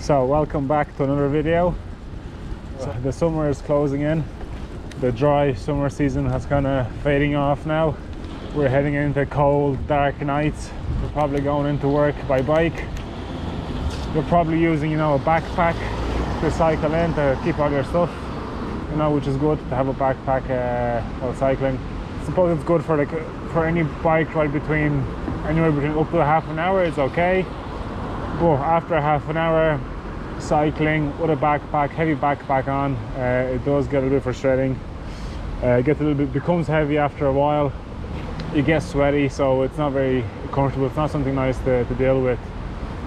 So welcome back to another video. So the summer is closing in. The dry summer season has kind of fading off now. We're heading into cold, dark nights. We're probably going into work by bike. You're probably using, a backpack to cycle in to keep all your stuff, which is good to have a backpack while cycling. I suppose it's good for any bike ride anywhere between up to half an hour is okay. But after half an hour cycling with a backpack, heavy backpack on, it does get a little bit frustrating. Becomes heavy after a while. You get sweaty, so it's not very comfortable. It's not something nice to deal with.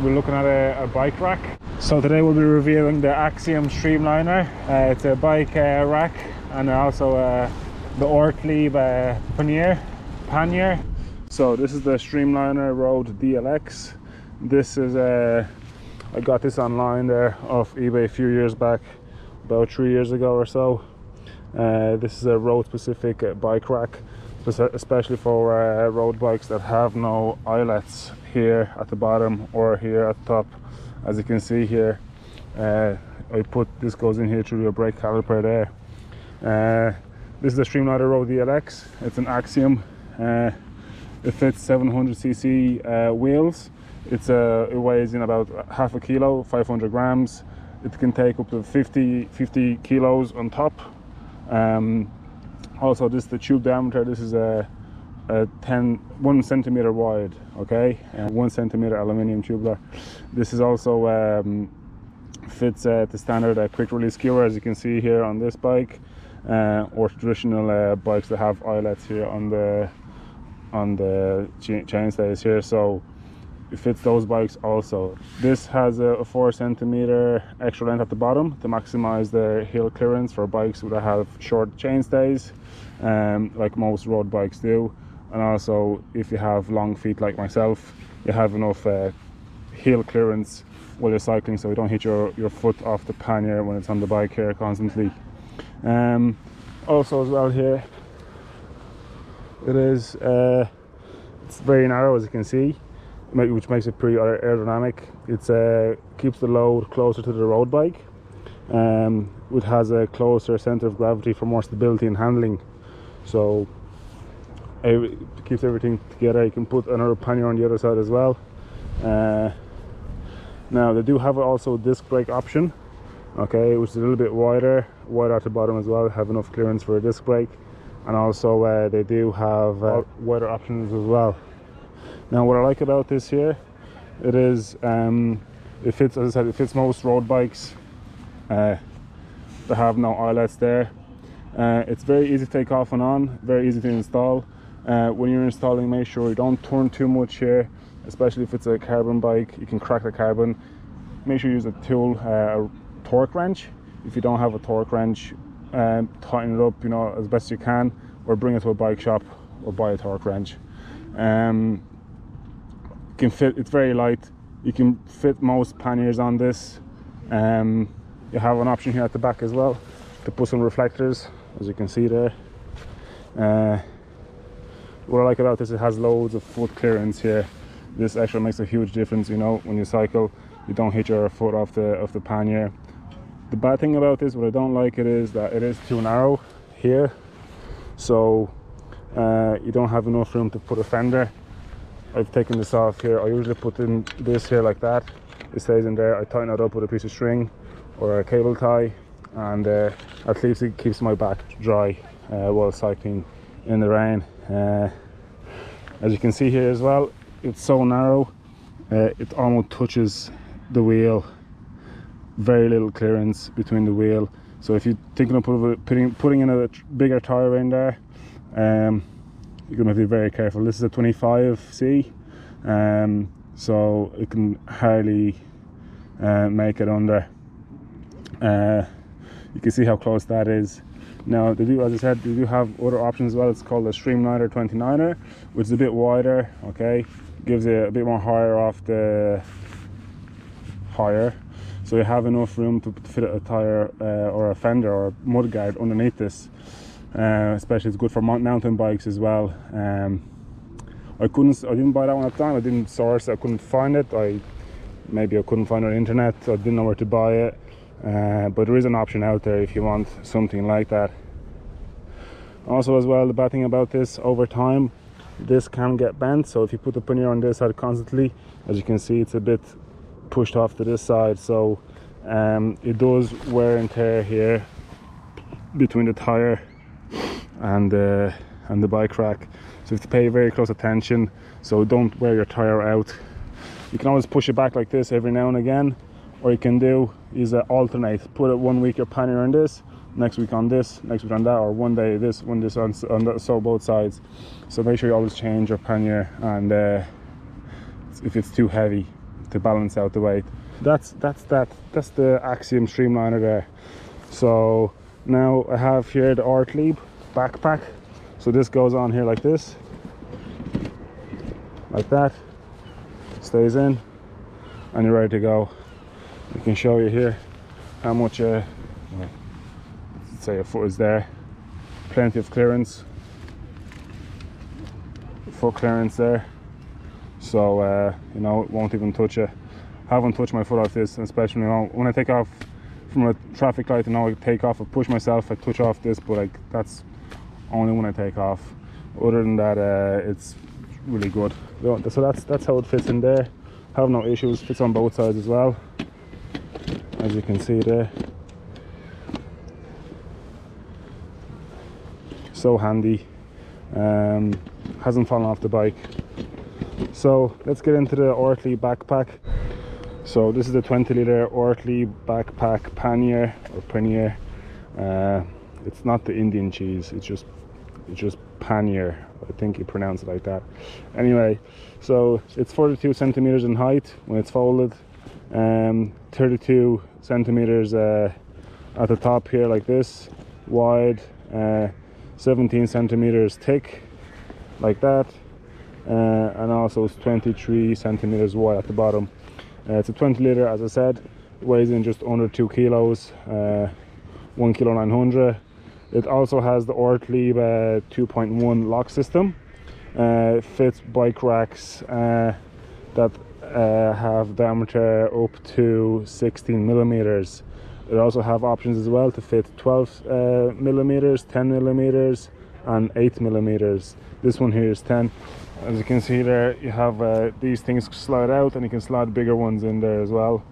We're looking at a bike rack. So today we'll be reviewing the Axiom Streamliner. It's a bike rack, and also the Ortlieb Pannier. So this is the Streamliner Road DLX. This is I got this online there off eBay a few years back, about 3 years ago or so. This is a road specific bike rack, especially for road bikes that have no eyelets here at the bottom or here at the top. As you can see here, this goes in here through your brake caliper there. This is the Streamliner Road DLX. It's an Axiom. It fits 700cc wheels. It weighs in about half a kilo, 500 grams. It can take up to 50 kilos on top. Also, this is the tube diameter. This is 1 centimeter wide, okay, 1 centimeter aluminium tubular. This is also fits the standard quick release skewer, as you can see here on this bike, or traditional bikes that have eyelets here on the chainstays here. So it fits those bikes also. This has a 4 centimeter extra length at the bottom to maximize the hill clearance for bikes that have short chainstays, like most road bikes do. And also, if you have long feet like myself, you have enough heel clearance while you're cycling, so you don't hit your foot off the pannier when it's on the bike here constantly. Also as well here, it's very narrow, as you can see, which makes it pretty aerodynamic. It keeps the load closer to the road bike. It has a closer center of gravity for more stability and handling. So it keeps everything together. You can put another pannier on the other side as well. Now they do have also a disc brake option, okay, which is a little bit wider at the bottom as well. Have enough clearance for a disc brake, and also they do have wider options as well. Now what I like about this here, it fits, as I said, it fits most road bikes that have no eyelets there. It's very easy to take off and on, very easy to install. When you're installing, make sure you don't turn too much here, especially if it's a carbon bike. You can crack the carbon. Make sure you use a tool, a torque wrench. If you don't have a torque wrench, tighten it up, as best you can, or bring it to a bike shop or buy a torque wrench. It's very light. You can fit most panniers on this. You have an option here at the back as well to put some reflectors, as you can see there. What I like about this, it has loads of foot clearance here. This actually makes a huge difference, when you cycle, you don't hit your foot off the pannier. The bad thing about this, what I don't like, is that it is too narrow here, so you don't have enough room to put a fender. I've taken this off here. I usually put in this here like that. It stays in there. I tighten it up with a piece of string or a cable tie, and at least it keeps my back dry while cycling in the rain. As you can see here as well, it's so narrow, it almost touches the wheel. Very little clearance between the wheel. So if you're thinking of putting in a bigger tire in there, you're going to be very careful. This is a 25C, so it can hardly make it under. You can see how close that is. Now they do, as I said, they do have other options as well. It's called the Streamliner 29er, which is a bit wider, okay, gives you a bit more higher, so you have enough room to fit a tire or a fender or a mudguard underneath this. Especially it's good for mountain bikes as well. I didn't buy that one at the time. I didn't source it. I couldn't find it. I maybe I couldn't find it on the internet, so I didn't know where to buy it. But there is an option out there if you want something like that. Also as well, the bad thing about this, over time this can get bent, so if you put the pannier on this side constantly, as you can see, it's a bit pushed off to this side, so it does wear and tear here between the tire and the bike rack, so you have to pay very close attention, so don't wear your tire out. You can always push it back like this every now and again, or you can do is alternate, put it 1 week your pannier on this, next week on this, next week on that, or one day this, one this on that, so both sides. So make sure you always change your pannier, and if it's too heavy, to balance out the weight. That's the Axiom Streamliner there. So now I have here the Ortlieb backpack. So this goes on here like this, like that, stays in, and you're ready to go. I can show you here how much say a foot is there, plenty of clearance, foot clearance there, so you know, it won't even touch it. Haven't touched my foot off this, especially, you know, when I take off from a traffic light, and I take off, I push myself, I touch off this, but like that's only when I take off. Other than that, it's really good. So that's how it fits in there. Have no issues, fits on both sides as well, as you can see there. So handy, hasn't fallen off the bike. So let's get into the Ortlieb backpack. So this is the 20-litre Ortlieb backpack Pannier, or Pannier. It's not the Indian cheese, it's just Pannier. I think you pronounce it like that. Anyway, so it's 42 centimeters in height when it's folded, 32 centimeters at the top here like this, wide, 17 centimeters thick like that, and also it's 23 centimeters wide at the bottom. It's a 20-litre, as I said, weighs in just under 2 kilos, 1 kilo 900. It also has the Ortlieb 2.1 lock system. Fits bike racks that have diameter up to 16 millimeters. It also have options as well to fit 12 millimeters, 10 millimeters, and 8 millimeters. This one here is 10. As you can see there, you have these things slide out, and you can slide bigger ones in there as well.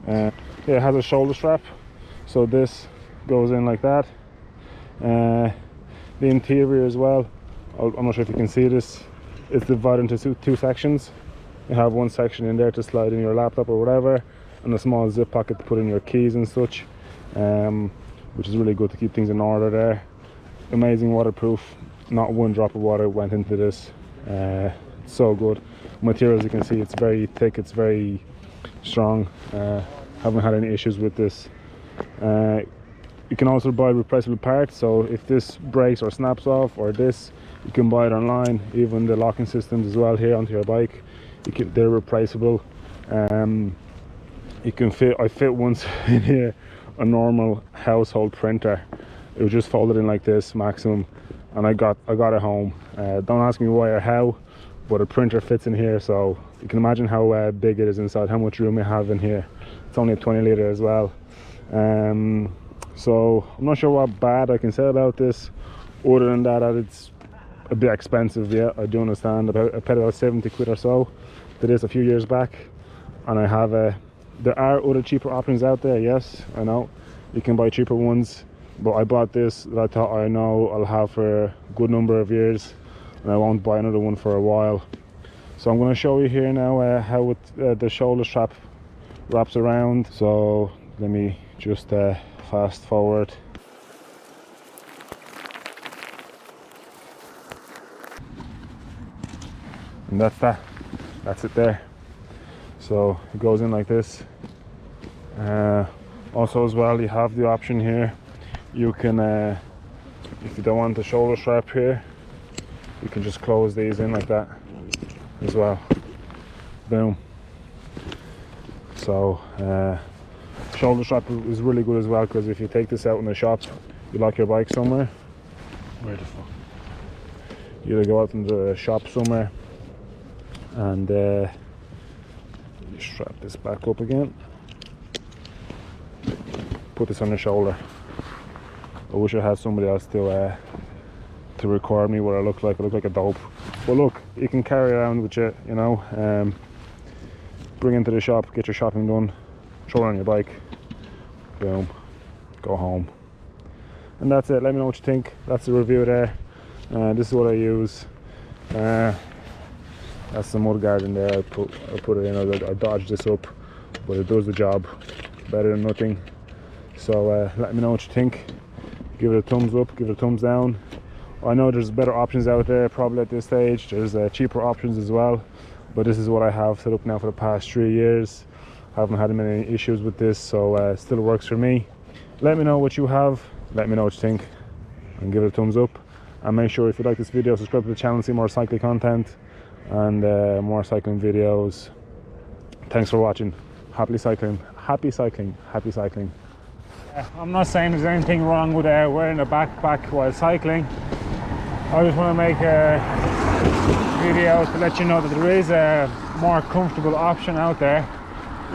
Yeah, it has a shoulder strap, so this goes in like that. The interior as well, I'm not sure if you can see this, it's divided into two sections. You have one section in there to slide in your laptop or whatever, and a small zip pocket to put in your keys and such, which is really good to keep things in order there. Amazing waterproof, not one drop of water went into this. It's so good. Material, as you can see, it's very thick, it's very strong. Haven't had any issues with this. You can also buy replaceable parts, so if this breaks or snaps off, or this, you can buy it online. Even the locking systems as well here onto your bike, they're replaceable. You can fit, I fit once in here a normal household printer. It was just folded in like this, maximum, and I got it home. Don't ask me why or how, but a printer fits in here, so you can imagine how big it is inside, how much room you have in here. It's only a 20-litre as well. So I'm not sure what bad I can say about this, other than that it's a bit expensive. Yeah, I do understand. I paid about 70 quid or so for this a few years back, and I have there are other cheaper options out there. Yes, I know you can buy cheaper ones, but I bought this that I thought I know I'll have for a good number of years, and I won't buy another one for a while. So I'm going to show you here now how the shoulder strap wraps around. So let me just fast forward. And that's it there. So it goes in like this. Also as well, you have the option here, you can if you don't want the shoulder strap here, you can just close these in like that as well. Boom. So shoulder strap is really good as well, because if you take this out in the shop, you lock your bike somewhere, where the fuck, you either go out in the shop somewhere and strap this back up again. Put this on your shoulder. I wish I had somebody else to record me what I look like. I look like a dope. But look, you can carry around with you, you know. Bring into the shop, get your shopping done, throw it on your bike, boom, go home. And that's it. Let me know what you think. That's the review there. This is what I use. That's the mud guard in there. I put it in. I dodged this up, but it does the job better than nothing. So let me know what you think. Give it a thumbs up, give it a thumbs down. I know there's better options out there probably at this stage. There's cheaper options as well, but this is what I have set up now for the past 3 years. I haven't had many issues with this, so it still works for me. Let me know what you have. Let me know what you think, and give it a thumbs up. And make sure if you like this video, subscribe to the channel, see more cycling content and more cycling videos. Thanks for watching. Happy cycling, happy cycling, happy cycling. I'm not saying there's anything wrong with wearing a backpack while cycling. I just want to make a video to let you know that there is a more comfortable option out there.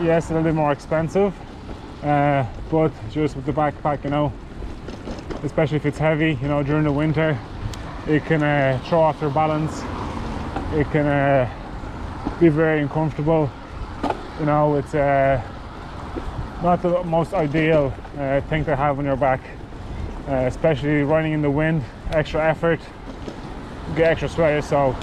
Yes, a little bit more expensive, but just with the backpack, you know, especially if it's heavy, you know, during the winter, it can throw off your balance. It can be very uncomfortable. You know, it's not the most ideal thing to have on your back, especially running in the wind. Extra effort, get extra sweater. So